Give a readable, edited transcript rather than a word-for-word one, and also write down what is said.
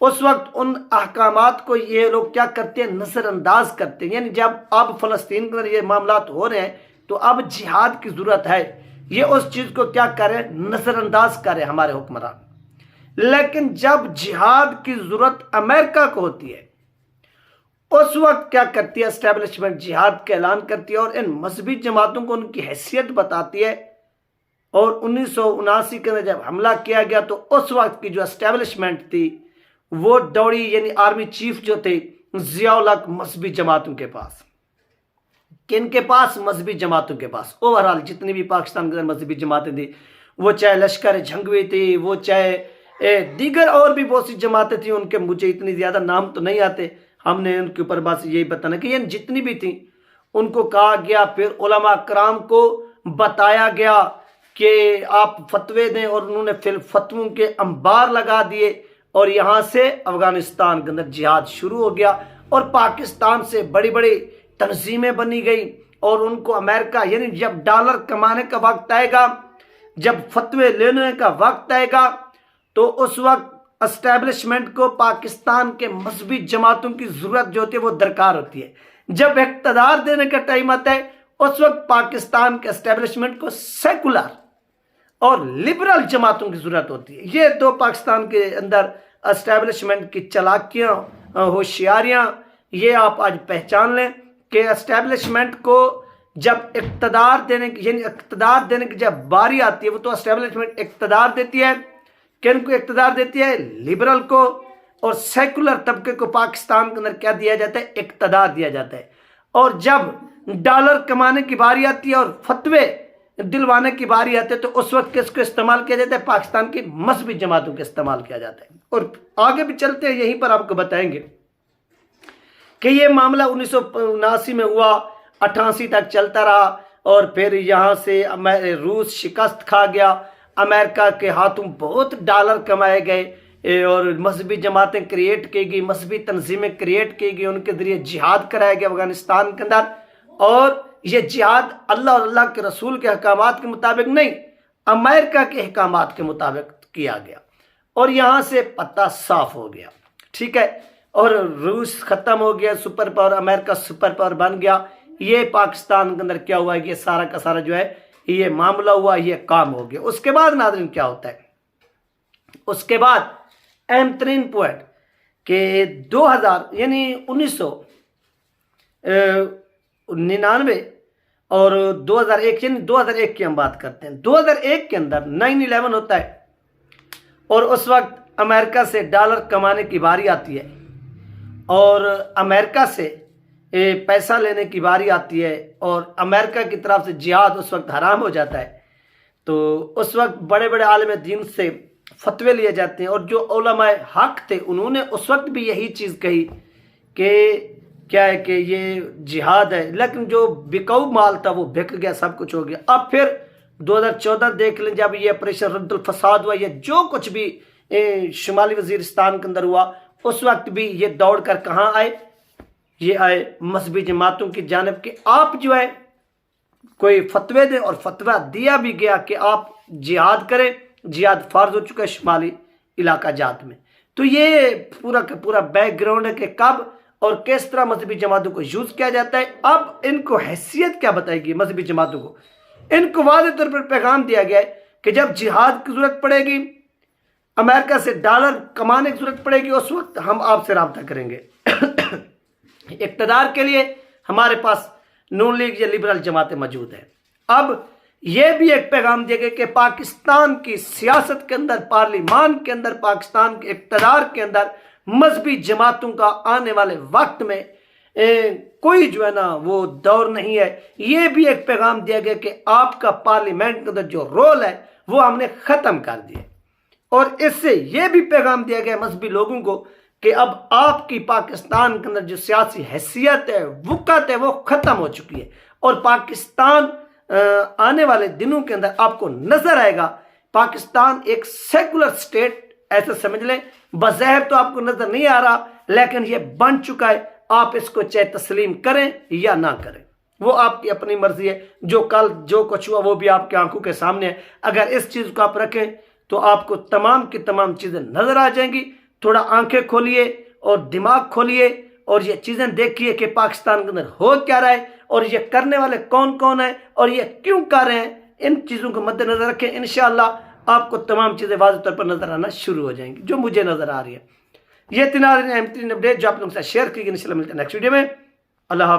اس وقت ان احکامات کو یہ لوگ کیا کرتے ہیں؟ نظر انداز کرتے ہیں. یعنی جب اب فلسطین کے اندر یہ معاملات ہو رہے ہیں تو اب جہاد کی ضرورت ہے، یہ اس چیز کو کیا کریں؟ نظر انداز کریں ہمارے حکمران. لیکن جب جہاد کی ضرورت امریکہ کو ہوتی ہے اس وقت کیا کرتی ہے اسٹیبلشمنٹ؟ جہاد کا اعلان کرتی ہے اور ان مذہبی جماعتوں کو ان کی حیثیت بتاتی ہے. اور 1979 کے اندر جب حملہ کیا گیا تو اس وقت کی جو اسٹیبلشمنٹ تھی وہ دوڑی، یعنی آرمی چیف جو تھے ضیاء الحق، مذہبی جماعتوں کے پاس. کن کے پاس؟ مذہبی جماعتوں کے پاس. اوورال جتنی بھی پاکستان کے اندر مذہبی جماعتیں تھیں، وہ چاہے لشکر جھنگوی تھی، وہ چاہے دیگر اور بھی بہت سی جماعتیں تھیں، ان کے مجھے اتنی زیادہ نام تو نہیں آتے، ہم نے ان کے اوپر بس یہی بتانا کہ یہ جتنی بھی تھیں ان کو کہا گیا، پھر علماء کرام کو بتایا گیا کہ آپ فتوے دیں، اور انہوں نے پھر فتووں کے انبار لگا دیے، اور یہاں سے افغانستان کے اندر جہاد شروع ہو گیا. اور پاکستان سے بڑی بڑی تنظیمیں بنی گئی، اور ان کو امریکہ، یعنی جب ڈالر کمانے کا وقت آئے گا، جب فتوے لینے کا وقت آئے گا، تو اس وقت اسٹیبلشمنٹ کو پاکستان کے مذہبی جماعتوں کی ضرورت جو ہوتی ہے وہ درکار ہوتی ہے. جب اقتدار دینے کا ٹائم آتا ہے اس وقت پاکستان کے اسٹیبلشمنٹ کو سیکولر اور لبرل جماعتوں کی ضرورت ہوتی ہے. یہ دو پاکستان کے اندر اسٹیبلشمنٹ کی چالاکیاں، ہوشیاریاں، یہ آپ آج پہچان لیں کہ اسٹیبلشمنٹ کو جب اقتدار دینے کی، یعنی اقتدار دینے کی جب باری آتی ہے، وہ تو اسٹیبلشمنٹ اقتدار دیتی ہے. کن کو اقتدار دیتی ہے؟ لبرل کو اور سیکولر طبقے کو پاکستان کے اندر کیا دیا جاتا ہے؟ اقتدار دیا جاتا ہے. اور جب ڈالر کمانے کی باری آتی ہے اور فتوے دلوانے کی باری آتی ہے تو اس وقت کس کو استعمال کیا جاتا ہے؟ پاکستان کی مذہبی جماعتوں کا استعمال کیا جاتا ہے. اور آگے بھی چلتے ہیں، یہیں پر آپ کو بتائیں گے کہ یہ معاملہ 1979 میں ہوا، 88 تک چلتا رہا، اور پھر یہاں سے روس شکست کھا گیا، امریکہ کے ہاتھوں بہت ڈالر کمائے گئے، اور مذہبی جماعتیں کریٹ کی گئی، مذہبی تنظیمیں کریٹ کی گئی، ان کے ذریعے جہاد کرایا گیا افغانستان کے اندر. اور یہ جہاد اللہ اور اللہ کے رسول کے احکامات کے مطابق نہیں، امریکہ کے احکامات کے مطابق کیا گیا، اور یہاں سے پتہ صاف ہو گیا. ٹھیک ہے، اور روس ختم ہو گیا، سپر پاور، امریکہ سپر پاور بن گیا. یہ پاکستان کے اندر کیا ہوا ہے؟ یہ سارا کا سارا جو ہے یہ معاملہ ہوا، یہ کام ہو گیا. اس کے بعد ناظرین کیا ہوتا ہے؟ اس کے بعد اہم ترین پوائنٹ کہ 2000 یعنی 1999 اور 2001، یعنی 2001 کی ہم بات کرتے ہیں. 2001 کے اندر 9/11 ہوتا ہے، اور اس وقت امریکہ سے ڈالر کمانے کی باری آتی ہے، اور امریکہ سے پیسہ لینے کی باری آتی ہے، اور امریکہ کی طرف سے جہاد اس وقت حرام ہو جاتا ہے. تو اس وقت بڑے بڑے عالم دین سے فتوے لیے جاتے ہیں، اور جو علماء حق تھے انہوں نے اس وقت بھی یہی چیز کہی کہ کیا ہے کہ یہ جہاد ہے. لیکن جو بکاؤ مال تھا وہ بک گیا، سب کچھ ہو گیا. اب پھر 2014 دیکھ لیں، جب یہ آپریشن رد الفساد ہوا، یہ جو کچھ بھی شمالی وزیرستان کے اندر ہوا، اس وقت بھی یہ دوڑ کر کہاں آئے؟ یہ آئے مذہبی جماعتوں کی جانب کہ آپ جو ہے کوئی فتوے دیں، اور فتویٰ دیا بھی گیا کہ آپ جہاد کریں. جہاد فرض ہو چکا ہے شمالی علاقہ جات میں. تو یہ پورا کا پورا بیک گراؤنڈ ہے کہ کب اور کس طرح مذہبی جماعتوں کو یوز کیا جاتا ہے. اب ان کو حیثیت کیا بتائے گی مذہبی جماعتوں کو؟ ان کو واضح طور پر پیغام دیا گیا ہے کہ جب جہاد کی ضرورت پڑے گی، امریکہ سے ڈالر کمانے کی ضرورت پڑے گی، اس وقت ہم آپ سے رابطہ کریں گے. اقتدار کے لیے ہمارے پاس نون لیگ یا لبرل جماعتیں موجود ہیں. اب یہ بھی ایک پیغام دیا گیا کہ پاکستان کی سیاست کے اندر، پارلیمان کے اندر، پاکستان کے اقتدار کے اندر مذہبی جماعتوں کا آنے والے وقت میں کوئی جو ہے نا وہ دور نہیں ہے. یہ بھی ایک پیغام دیا گیا کہ آپ کا پارلیمنٹ کے اندر جو رول ہے وہ ہم نے ختم کر دیا. اور اس سے یہ بھی پیغام دیا گیا مذہبی لوگوں کو کہ اب آپ کی پاکستان کے اندر جو سیاسی حیثیت ہے، وقت ہے، وہ ختم ہو چکی ہے. اور پاکستان آنے والے دنوں کے اندر آپ کو نظر آئے گا پاکستان ایک سیکولر سٹیٹ، ایسا سمجھ لیں. بظاہر تو آپ کو نظر نہیں آ رہا، لیکن یہ بن چکا ہے. آپ اس کو چاہے تسلیم کریں یا نہ کریں، وہ آپ کی اپنی مرضی ہے. جو کل جو کچھ ہوا وہ بھی آپ کی آنکھوں کے سامنے ہے. اگر اس چیز کو آپ رکھیں تو آپ کو تمام کی تمام چیزیں نظر آ جائیں گی. تھوڑا آنکھیں کھولیے اور دماغ کھولیے اور یہ چیزیں دیکھیے کہ پاکستان کے اندر ہو کیا رہا ہے اور یہ کرنے والے کون کون ہیں اور یہ کیوں کر رہے ہیں. ان چیزوں کو مد نظر رکھیں. انشاءاللہ آپ کو تمام چیزیں واضح طور پر نظر آنا شروع ہو جائیں گی جو مجھے نظر آ رہی ہے. یہ تین اہم ترین اپڈیٹ جو آپ لوگوں کے ساتھ شیئر کی گئی. انشاءاللہ ملتے ہیں نیکسٹ ویڈیو میں. اللہ حافظ.